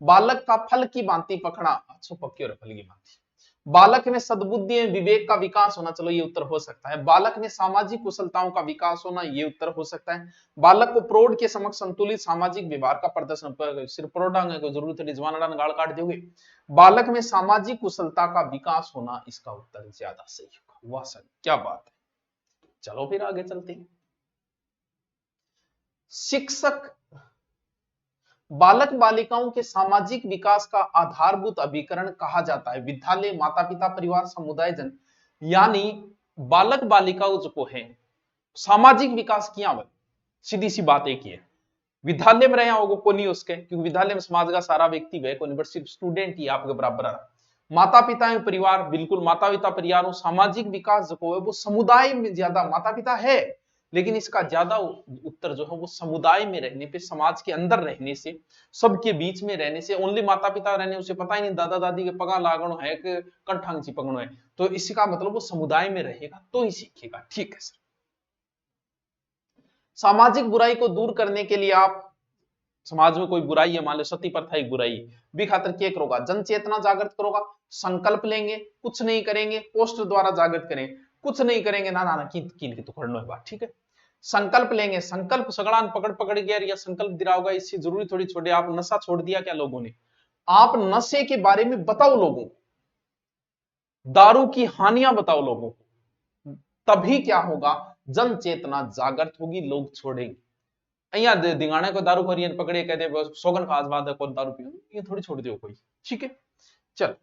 बालक का फल की भांति पकड़ा, अच्छा पक्की और फल की भांति, बालक में सद्बुद्धि एवं विवेक का विकास होना, चलो ये उत्तर हो सकता है। बालक में सामाजिक कुशलताओं का विकास होना, ये उत्तर हो सकता है। बालक को प्रौढ़ के समक्ष संतुलित सामाजिक व्यवहार का प्रदर्शन, सिर्फ प्रौढ़ांग को जरूरत है जवान गाल काट दोगे, बालक में सामाजिक कुशलता का विकास होना, इसका उत्तर ज्यादा सही होगा। वाह सर क्या बात है। चलो फिर आगे चलते हैं। शिक्षक बालक बालिकाओं के सामाजिक विकास का आधारभूत अभिकरण कहा जाता है। विद्यालय, माता पिता, परिवार, समुदाय, जन, यानी बालक बालिकाओं जो है सामाजिक विकास किया हुआ, सीधी सी बात एक ही है। विद्यालय में रहे होगा को नहीं उसके, क्योंकि विद्यालय में समाज का सारा व्यक्ति है कोई, बट सिर्फ स्टूडेंट ही आपके बराबर आ रहा। माता पिता एवं परिवार, बिल्कुल माता पिता परिवार, सामाजिक विकास जो है वो समुदाय में ज्यादा, माता पिता है लेकिन इसका ज्यादा उत्तर जो है वो समुदाय में रहने पे, समाज के अंदर रहने से, सबके बीच में रहने से। ओनली माता पिता रहने उसे पता ही नहीं दादा दादी के पगा लागणो है कि कंठांग चिपकणो है, तो इसका मतलब वो समुदाय में रहेगा तो ही सीखेगा। ठीक है सर। सामाजिक बुराई को दूर करने के लिए आप, समाज में कोई बुराई है, मान लो सती प्रथा एक बुराई, भी खातर क्या करोगा, जन चेतना जागृत करोगा, संकल्प लेंगे, कुछ नहीं करेंगे, पोस्टर द्वारा जागृत करें, कुछ नहीं करेंगे ना ना ना की तो करना है बात। ठीक है। संकल्प लेंगे, संकल्प सगड़ान पकड़ पकड़ गया या संकल्प दिला होगा, इससे जरूरी थोड़ी छोड़े, आप नशा छोड़ दिया क्या लोगों ने, आप नशे के बारे में बताओ लोगों को, दारू की हानियां बताओ लोगों को, तभी क्या होगा, जन चेतना जागृत होगी, लोग छोड़ेंगे। अहिया दिगाने को दारू भरिए पकड़े कहते सोगन खास बात है कौन दारू पियो, ये थोड़ी छोड़ दियो कोई। ठीक है। चल,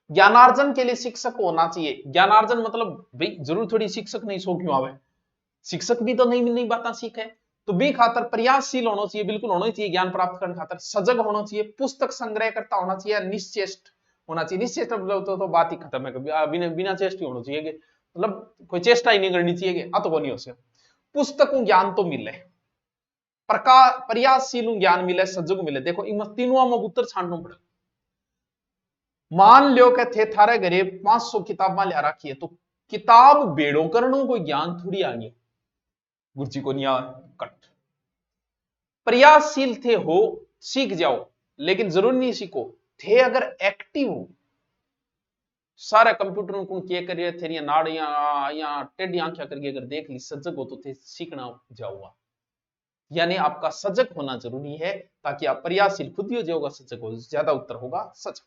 ज्ञानार्जन के लिए शिक्षक होना चाहिए। ज्ञानार्जन मतलब भाई जरूर थोड़ी शिक्षक नहीं सो क्यों आवे, शिक्षक भी तो नहीं नई बातें सीखे, तो बी खातर प्रयासशील होना चाहिए, बिल्कुल होना चाहिए, ज्ञान प्राप्त करने खातर सजग होना चाहिए, पुस्तक संग्रह करता होना चाहिए, निश्चेष्ट होना चाहिए। निश्चेष्ट तो बात ही खत्म है, बिना बिना चेष्ट ही होना चाहिए, मतलब कोई चेष्टा ही नहीं करनी चाहिए, तो वो नहीं हो सकता। पुस्तक ज्ञान तो मिले, प्रयासशील ज्ञान मिले, सजग मिले। देखो इन तीनों में उत्तर छांटना पड़े। मान लो कि थे थारे घरे 500 किताबा लिया रखी है, तो किताब बेड़ो करनो कोई ज्ञान थोड़ी आ गया, गुरुजी को नहीं आ कट। प्रयासशील थे हो, सीख जाओ, लेकिन जरूर नहीं सीखो, थे अगर एक्टिव हो, सारा कंप्यूटर को क्या करिए थे नाड़ या टेढ़ी आंखें करके अगर देख ली, सजग हो तो थे सीखना जाऊंगा। यानी आपका सजग होना जरूरी है, ताकि आप प्रयासशील खुद ही हो जाओगा, सजग हो ज्यादा उत्तर होगा सजग।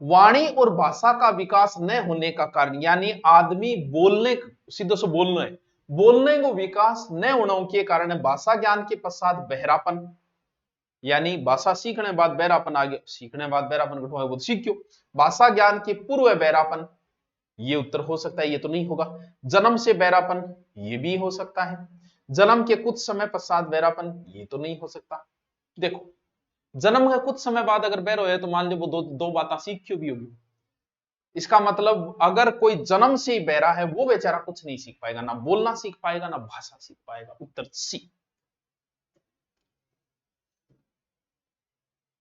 वाणी और भाषा का विकास न होने का कारण, यानी आदमी बोलने, सीधे से बोलना है, बोलने को विकास न होने के कारण है भाषा ज्ञान के पश्चात बहरापन, यानी भाषा सीखने बाद बहरापन आ गया, सीखने बाद बहरापन कठुआ वो सीख क्यों, भाषा ज्ञान के पूर्व बहरापन, ये उत्तर हो सकता है, ये तो नहीं होगा। जन्म से बहरापन, ये भी हो सकता है। जन्म के कुछ समय पश्चात बहरापन, ये तो नहीं हो सकता। देखो जन्म के कुछ समय बाद अगर बहर हो तो मान लो वो दो बातें सीख क्यों भी होगी, इसका मतलब अगर कोई जन्म से ही बहरा है वो बेचारा कुछ नहीं सीख पाएगा, ना बोलना सीख पाएगा ना भाषा सीख पाएगा। उत्तर सी।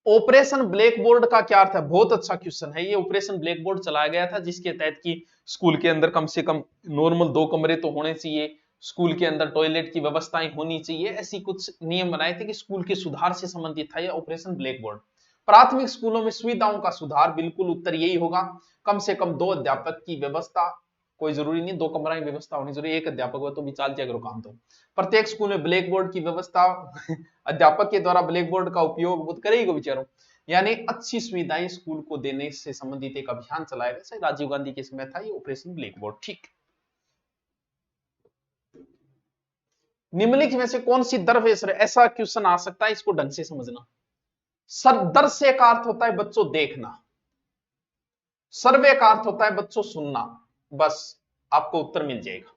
ऑपरेशन ब्लैक बोर्ड का क्या अर्थ है? बहुत अच्छा क्वेश्चन है ये। ऑपरेशन ब्लैक बोर्ड चलाया गया था जिसके तहत कि स्कूल के अंदर कम से कम नॉर्मल 2 कमरे तो होने चाहिए, स्कूल के अंदर टॉयलेट की व्यवस्थाएं होनी चाहिए, ऐसी कुछ नियम बनाए थे कि स्कूल के सुधार से संबंधित था ये ऑपरेशन ब्लैक बोर्ड। प्राथमिक स्कूलों में सुविधाओं का सुधार, बिल्कुल उत्तर यही होगा। कम से कम 2 अध्यापक की व्यवस्था, कोई जरूरी नहीं 2 कमरा की व्यवस्था होनी जरूरी, एक अध्यापक हो तो भी चल जाएगा काम। तो प्रत्येक स्कूल में ब्लैक बोर्ड की व्यवस्था अध्यापक के द्वारा ब्लैक बोर्ड का उपयोग बुद्ध करेगा बेचारों। यानी अच्छी सुविधाएं स्कूल को देने से संबंधित एक अभियान चलाया गया, राजीव गांधी के समय था ये ऑपरेशन ब्लैक बोर्ड। ठीक, निम्नलिखित में से कौन सी दरवेश, ऐसा क्वेश्चन आ सकता है, इसको ढंग से समझना। सर दर्शय का अर्थ होता है बच्चों देखना, सर्वे का अर्थ होता है बच्चों सुनना। बस आपको उत्तर मिल जाएगा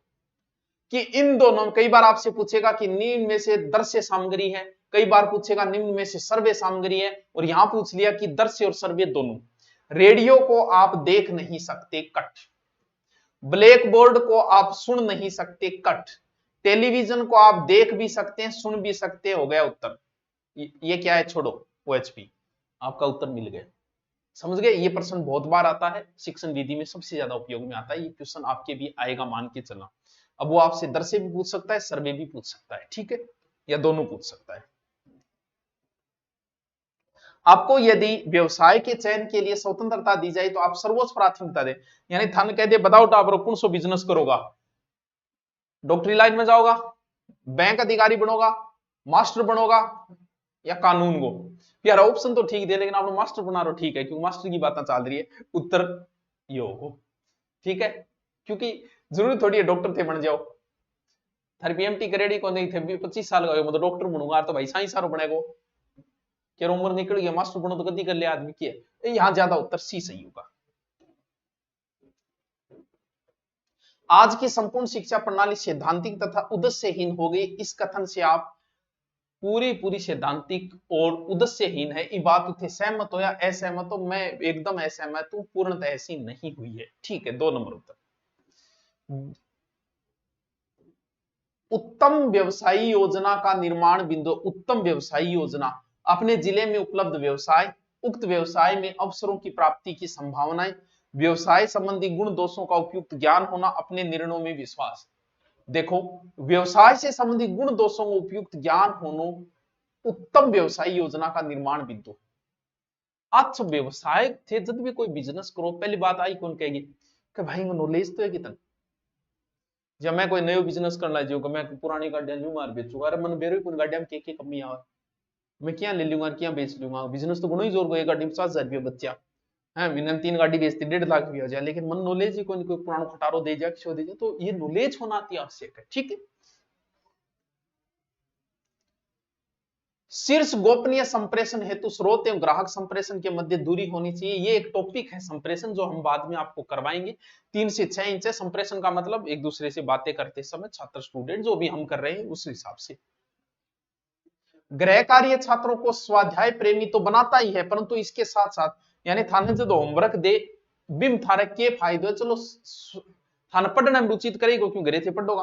कि इन दोनों, कई बार आपसे पूछेगा कि निम्न में से दृश्य सामग्री है, कई बार पूछेगा निम्न में से सर्वे सामग्री है, और यहां पूछ लिया कि दृश्य और सर्वे दोनों। रेडियो को आप देख नहीं सकते, कट। ब्लैक बोर्ड को आप सुन नहीं सकते, कट। टेलीविजन को आप देख भी सकते हैं, सुन भी सकते, हो गया उत्तर। ये क्या है, छोड़ो, OHP आपका उत्तर मिल गया। समझ गए? ये प्रश्न बहुत बार आता है शिक्षण विधि में, सबसे ज्यादा उपयोग में आता है ये क्वेश्चन, आपके भी आएगा मान के चलना। अब वो आपसे दर्शय भी पूछ सकता है, सर्वे भी पूछ सकता है, ठीक है, या दोनों पूछ सकता है। आपको यदि व्यवसाय के चयन के लिए स्वतंत्रता दी जाए तो आप सर्वोच्च प्राथमिकता दें। यानी थाने कह दे बताओ टाबर कौन सो बिजनेस करोगा, डॉक्टरी लाइन में जाओगा, बैंक अधिकारी बनोगा, मास्टर बनोगा, या कानून को। यार ऑप्शन तो ठीक दे, लेकिन आप मास्टर बना रहे हो, ठीक है, क्योंकि मास्टर की बातें चल रही है, उत्तर ये हो, ठीक है, क्योंकि जरूरी थोड़ी है डॉक्टर थे बन जाओ। थारी PMT करेडी को नहीं थे, 25 साल का हो मतलब डॉक्टर बनूंगा तो भाई साइंस सारो बनेगो, क्या उम्र निकल गया, मास्टर बनो तो गद्दी कर ले आदमी की है। यहां ज्यादा उत्तर सी सही होगा। आज की संपूर्ण शिक्षा प्रणाली सैद्धांतिक तथा उद्देश्यहीन हो गई, इस कथन से आप पूरी पूरी सैद्धांतिक और उद्देश्यहीन है, ये बात उसे सहमत हो या असहमत हो? मैं एकदम असहमत हूं, पूर्णतः ऐसी नहीं हुई है। ठीक है, 2 नंबर उत्तर। उत्तम व्यवसायी योजना का निर्माण बिंदु, उत्तम व्यवसायी योजना अपने जिले में उपलब्ध व्यवसाय, उक्त व्यवसाय में अवसरों की प्राप्ति की संभावनाएं, व्यवसाय संबंधी गुण दोषों का उपयुक्त ज्ञान होना, अपने निर्णयों में विश्वास। देखो, व्यवसाय से संबंधित गुण दोषों का उपयुक्त ज्ञान होना उत्तम व्यवसायी योजना का निर्माण बिंदु। अच्छा व्यवसाय थे, जब भी कोई बिजनेस करो पहली बात आई कौन कहेगी कि भाई नॉलेज तो है कितना, जब मैं कोई नयो बिजनेस करना चाहूंगा, मैं पुरानी गाड़ियां यूं मार बेचूंगा, अरे मन बेरो कौन गाड़ियां में के कमी आवे, मैं क्या ले लूंगा, क्या बेच लूंगा, बिजनेस तो गुणो ही जोर को, एक गाड़ी में 50,000 बच्चा है, मैंने 3 गाड़ी बेचती 1.5 लाख भी हो जाए, लेकिन मन नॉलेज ही कोई पुराना खटारो दे जाए, किसी दे जाए, तो ये नॉलेज होना अति आवश्यक है। ठीक है, शीर्ष गोपनीय संप्रेषण हेतु स्रोत एवं ग्राहक संप्रेषण के मध्य दूरी होनी चाहिए, ये एक टॉपिक है संप्रेषण, जो हम बाद में आपको करवाएंगे। 3 से 6 इंच संप्रेषण का मतलब एक दूसरे से बातें करते समय छात्र स्टूडेंट जो भी हम कर रहे हैं उस हिसाब से। गृह कार्य छात्रों को स्वाध्याय प्रेमी तो बनाता ही है, परंतु इसके साथ साथ यानी थाने जो होमवर्क दे बिम थारे के फायदे, चलो थाने पढ़ने में रुचित करेगा क्यों घरे से पढ़ोगा।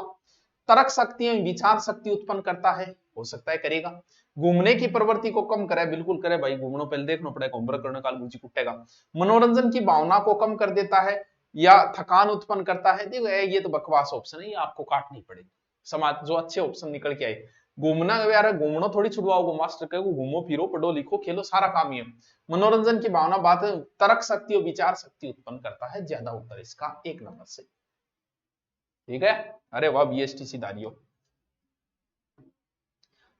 तर्क शक्ति एवं विचार शक्ति उत्पन्न करता है, हो सकता है करेगा। घूमने की प्रवृत्ति को कम करे, बिल्कुल करे भाई, घूमना पहले देखना पड़ेगा, होमवर्क करने काल गुची कुटेगा। मनोरंजन की भावना को कम कर देता है या थकान उत्पन्न करता है, देखो ये तो बकवास ऑप्शन है, ये आपको काटनी पड़ेगी। समाज जो अच्छे ऑप्शन निकल के आए, घूमना यार, घूमना थोड़ी छुड़वाओगे, मास्टर कहे घूमो फिरो पढ़ो लिखो खेलो सारा काम ही है। मनोरंजन की भावना बात तर्क शक्ति और विचार शक्ति उत्पन्न करता है, ज्यादा उत्तर इसका 1 नंबर से। ठीक है, अरे वाह BST सिधारियों।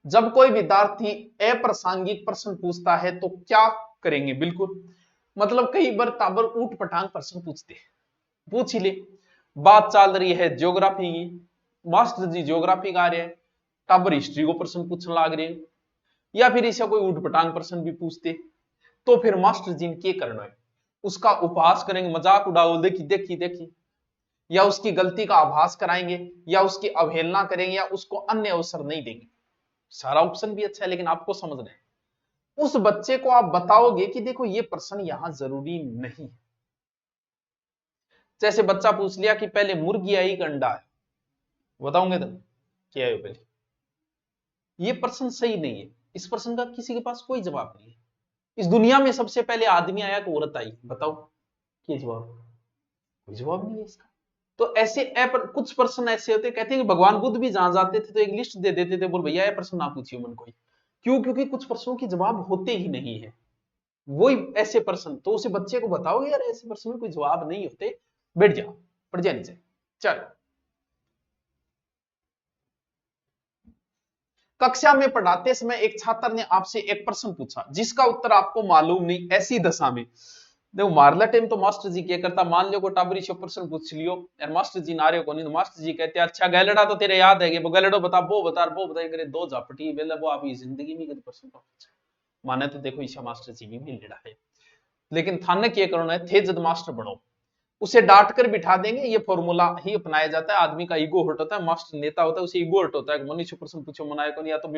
जब कोई विद्यार्थी अप्रासंगिक प्रश्न पूछता है तो क्या करेंगे? बिल्कुल, मतलब कई बार ताबर ऊट पटांग प्रश्न पूछते हैं, पूछ ही ले। बात चल रही है ज्योग्राफी की, मास्टर जी ज्योग्राफी का रहे हैं, टाबर हिस्ट्री को प्रश्न पूछने लग रहे, या फिर ऐसा कोई ऊट पटांग प्रश्न भी पूछते, तो फिर मास्टर जी ने क्या करना है? उसका उपहास करेंगे, मजाक उड़ाओ, देखी देखी देखी, या उसकी गलती का आभास कराएंगे, या उसकी अवहेलना करेंगे, या उसको अन्य अवसर नहीं देंगे। सारा ऑप्शन भी अच्छा है, लेकिन आपको समझना है, उस बच्चे को आप बताओगे कि देखो ये प्रश्न यहां जरूरी नहीं। जैसे बच्चा पूछ लिया कि पहले मुर्गी आई कि अंडा है, बताओगे तो क्या है पहले, ये प्रश्न सही नहीं है, इस प्रश्न का किसी के पास कोई जवाब नहीं है। इस दुनिया में सबसे पहले आदमी आया कि औरत आई? बताओ क्या जवाब? कोई जवाब नहीं है इसका। तो ऐसे कुछ पर्सन ऐसे होते, कहते हैं कि भगवान बुद्ध भी जहां जाते थे तो एक लिस्ट दे देते थे, बोल भैया ये प्रश्न ना पूछिए मन कोई। क्यों? क्योंकि कुछ प्रश्नों के जवाब होते ही नहीं है। वही ऐसे प्रश्न, तो उसे बच्चे को बताओगे यार ऐसे प्रश्न में कोई जवाब नहीं होते, बैठ जाओ, पढ़ जा नीचे। चल, कक्षा में पढ़ाते समय एक छात्र ने आपसे एक प्रश्न पूछा जिसका उत्तर आपको मालूम नहीं, ऐसी दशा में देखो मारला टाइम तो मास्टर जी क्या करता, मान लो को टाबरी से प्रश्न पूछ लियो यार मास्टर जी नारे को नहीं, तो मास्टर जी कहते हैं अच्छा गैलड़ा तो तेरे याद है, वो गैलड़ो बता वो बता करे दो झापटी बेला वो आप जिंदगी में कभी प्रश्न पूछा माने तो देखो ईशा मास्टर जी भी मिल रहा है। लेकिन थाने क्या करना है, थे जद मास्टर बनो, उसे डांट कर बिठा देंगे, ये फॉर्मूला ही अपनाया जाता है। आदमी का ईगो हर्ट होता है, मास्टर नेता होता है उसे ईगो हर्ट होता है, मनीष प्रश्न पूछो मनाए को नहीं, या तो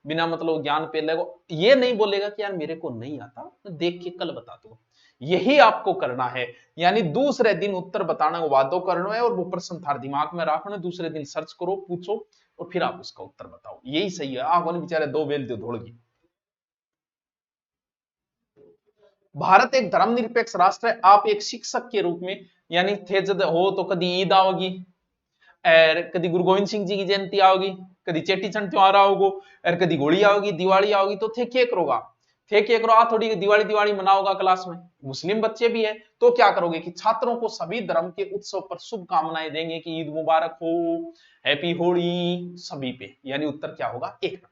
बिना मतलब ज्ञान पे लगो, ये नहीं बोलेगा कि यार मेरे को नहीं आता, देख के कल बता दो। यही आपको करना है, यानी दूसरे दिन उत्तर बताना वादो करना है, और वो प्रश्न थार दिमाग में रखना, दूसरे दिन सर्च करो, पूछो, और फिर आप उसका उत्तर बताओ, यही सही है। आप बेचारे दो बेल दो धोड़गी। भारत एक धर्मनिरपेक्ष राष्ट्र है, आप एक शिक्षक के रूप में यानी थे जब हो तो कभी ईद आओगी, और कभी गुरु गोविंद सिंह जी की जयंती आओगी, कभी चेटी चंड त्योहार आओगो, और कभी होली आओगी, दिवाली आओगी, तो थे क्या करोगा? थे क्या करो, आ थोड़ी दिवाली दिवाली मनाओगा क्लास में, मुस्लिम बच्चे भी है, तो क्या करोगे कि छात्रों को सभी धर्म के उत्सव पर शुभकामनाएं देंगे कि ईद मुबारक हो, हैप्पी होली सभी पे, यानी उत्तर क्या होगा? एक नंबर।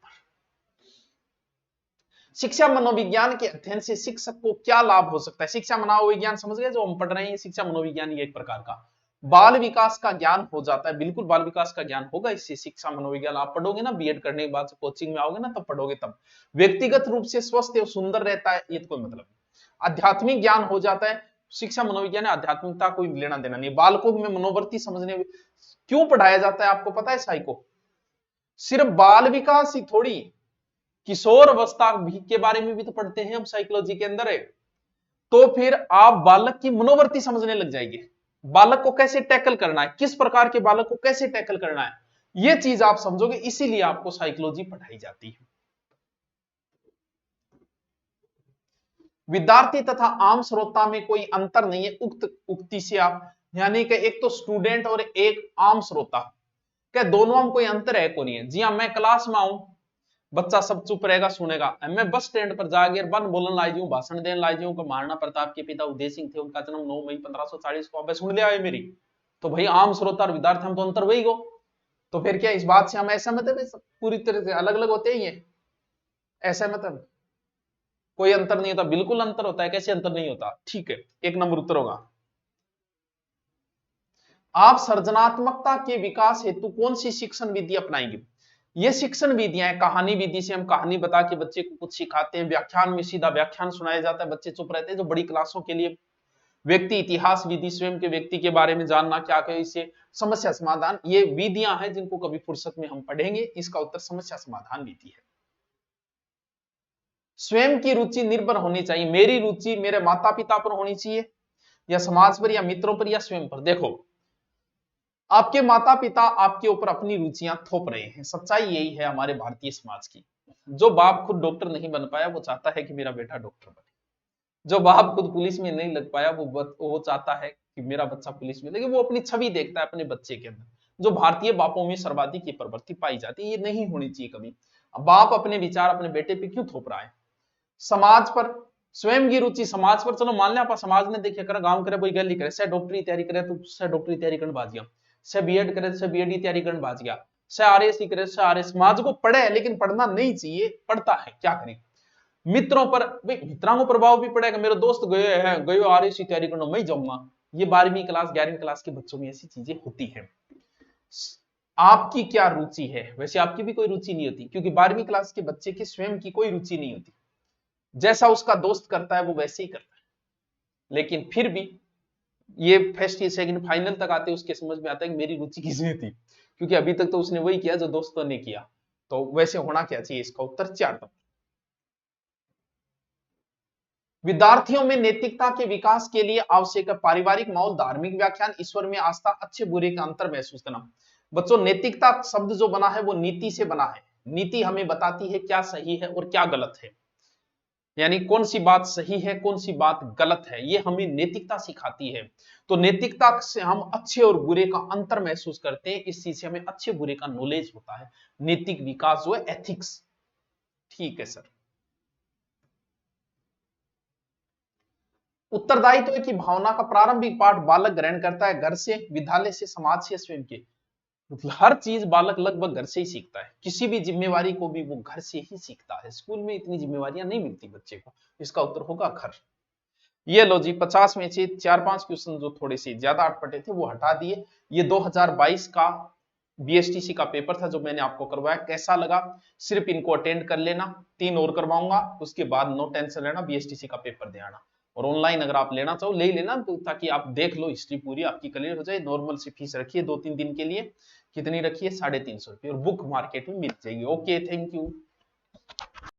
शिक्षा मनोविज्ञान के अध्ययन से शिक्षक को क्या लाभ हो सकता है? शिक्षा मनोविज्ञान समझ गए जो हम पढ़ रहे हैं, शिक्षा मनोविज्ञान एक प्रकार का बाल विकास का ज्ञान हो जाता है, बिल्कुल बाल विकास का ज्ञान होगा इससे। शिक्षा मनोविज्ञान आप पढ़ोगे ना, बीएड करने के बाद कोचिंग में आओगे ना, तब पढ़ोगे, तब व्यक्तिगत रूप से स्वस्थ और सुंदर रहता है, ये तो कोई मतलब नहीं। आध्यात्मिक ज्ञान हो जाता है, शिक्षा मनोविज्ञान आध्यात्मिकता कोई लेना देना नहीं। बालकों में मनोवृत्ति समझने क्यों पढ़ाया जाता है आपको पता है? साइको सिर्फ बाल विकास ही थोड़ी, किशोर अवस्था के बारे में भी तो पढ़ते हैं हम साइकोलॉजी के अंदर है। तो फिर आप बालक की मनोवृत्ति समझने लग जाएंगे, बालक को कैसे टैकल करना है, किस प्रकार के बालक को कैसे टैकल करना है, ये चीज आप समझोगे, इसीलिए आपको साइकोलॉजी पढ़ाई जाती है। विद्यार्थी तथा आम श्रोता में कोई अंतर नहीं है, उक्त उक्ति से आप, यानी कि एक तो स्टूडेंट और एक आम श्रोता, क्या दोनों में कोई अंतर है? को नहीं है। जी हाँ, मैं क्लास में आऊं, बच्चा सब चुप रहेगा सुनेगा, मैं बस स्टैंड पर जाकर बन बोलन लाई जाऊं, भाषण देने लाई जाऊं, महाराणा प्रताप के पिता उदय सिंह थे, उनका जन्म 9 मई 1540 को, अब सुन लिया है मेरी, तो भाई आम श्रोता और विद्यार्थी हम तो अंतर वही गो। तो फिर क्या इस बात से हम ऐसा मतलब पूरी तरह से अलग अलग होते ही है? ऐसा मतलब कोई अंतर नहीं होता, बिल्कुल अंतर होता है। कैसे अंतर नहीं होता? ठीक है, एक नंबर उत्तर होगा। आप सृजनात्मकता के विकास हेतु कौन सी शिक्षण विधि अपनाएंगे? ये शिक्षण विधियां हैं, कहानी विधि से हम कहानी बता के बच्चे को कुछ सिखाते हैं, व्याख्यान में सीधा व्याख्यान सुनाया जाता है, बच्चे चुप रहते हैं, जो बड़ी क्लासों के लिए व्यक्ति इतिहास विधि, स्वयं के व्यक्ति के बारे में जानना क्या कहे, इससे समस्या समाधान, ये विधियां हैं जिनको कभी फुर्सत में हम पढ़ेंगे। इसका उत्तर समस्या समाधान विधि है। स्वयं की रुचि निर्भर होनी चाहिए, मेरी रुचि मेरे माता पिता पर होनी चाहिए, या समाज पर, या मित्रों पर, या स्वयं पर। देखो आपके माता पिता आपके ऊपर अपनी रुचियां थोप रहे हैं, सच्चाई यही है हमारे भारतीय समाज की। जो बाप खुद डॉक्टर नहीं बन पाया वो चाहता है कि मेरा बेटा डॉक्टर बने, जो बाप खुद पुलिस में नहीं लग पाया वो चाहता है कि मेरा बच्चा पुलिस में, लेकिन वो अपनी छवि देखता है अपने बच्चे के अंदर, जो भारतीय बापों में सर्वाधिक की प्रवृत्ति पाई जाती है। ये नहीं होनी चाहिए कभी। बाप अपने विचार अपने बेटे पे क्यों थोप रहा है? समाज पर, स्वयं की रुचि समाज पर, चलो मान लिया आप समाज ने देखे कर गांव करे कोई गली करे, से डॉक्टरी तैयारी करे तो से डॉक्टरी तैयारी करने बाज गया, से बीएड करे से बीएड की तैयारी करने बाज गया, से आरएस करे से आरएस। समाज को पढ़े लेकिन पढ़ना नहीं चाहिए, पढ़ता है, क्या करें? मित्रों पर, मित्रों को प्रभाव भी पड़ेगा, मेरे दोस्त गए हैं, गयो आरएस की तैयारी करना, मैं जाऊंगा। ये 12वीं क्लास 11वीं क्लास के बच्चों में ऐसी चीजें होती है। आपकी क्या रुचि है? वैसे आपकी भी कोई रुचि नहीं होती, क्योंकि 12वीं क्लास के बच्चे की स्वयं की कोई रुचि नहीं होती, जैसा उसका दोस्त करता है वो वैसे ही करता है। लेकिन फिर भी ये फर्स्ट सेकंड फाइनल तक आते उसके समझ में आता है कि मेरी रुचि किसमें थी, क्योंकि अभी तक तो उसने वही किया जो दोस्तों ने किया। तो वैसे होना क्या चाहिए? इसका उत्तर 4 नंबर। विद्यार्थियों में नैतिकता के विकास के लिए आवश्यक है पारिवारिक माहौल, धार्मिक व्याख्यान, ईश्वर में आस्था, अच्छे बुरे का अंतर महसूस करना। बच्चों नैतिकता शब्द जो बना है वो नीति से बना है, नीति हमें बताती है क्या सही है और क्या गलत है। यानी कौन सी बात सही है, कौन सी बात गलत है, ये हमें नैतिकता सिखाती है। तो नैतिकता से हम अच्छे और बुरे का अंतर महसूस करते हैं, इस चीज से हमें अच्छे बुरे का नॉलेज होता है। नैतिक विकास जो है एथिक्स। ठीक है सर। उत्तरदायित्व की भावना का प्रारंभिक पाठ बालक ग्रहण करता है घर से, विद्यालय से, समाज से, स्वयं के। मतलब हर चीज बालक लगभग घर से ही सीखता है, किसी भी जिम्मेवारी को भी वो घर से ही सीखता है। स्कूल में इतनी जिम्मेवारियां नहीं मिलती बच्चे को। इसका उत्तर होगा घर। ये लो जी, 50 में से 4-5 क्वेश्चन जो थोड़े से ज्यादा अटपटे थे वो हटा दिए। ये 2022 का बीएसटीसी का पेपर था जो मैंने आपको करवाया। कैसा लगा? सिर्फ इनको अटेंड कर लेना, 3 और करवाऊंगा, उसके बाद नो टेंशन लेना, बीएसटीसी का पेपर दे आना। और ऑनलाइन अगर आप लेना चाहो ले ही लेना, तो ताकि आप देख लो हिस्ट्री पूरी आपकी क्लियर हो जाए। नॉर्मल सी फीस रखिए 2-3 दिन के लिए। कितनी रखिए? 350 रुपये, और बुक मार्केट में मिल जाएगी। Okay, thank you.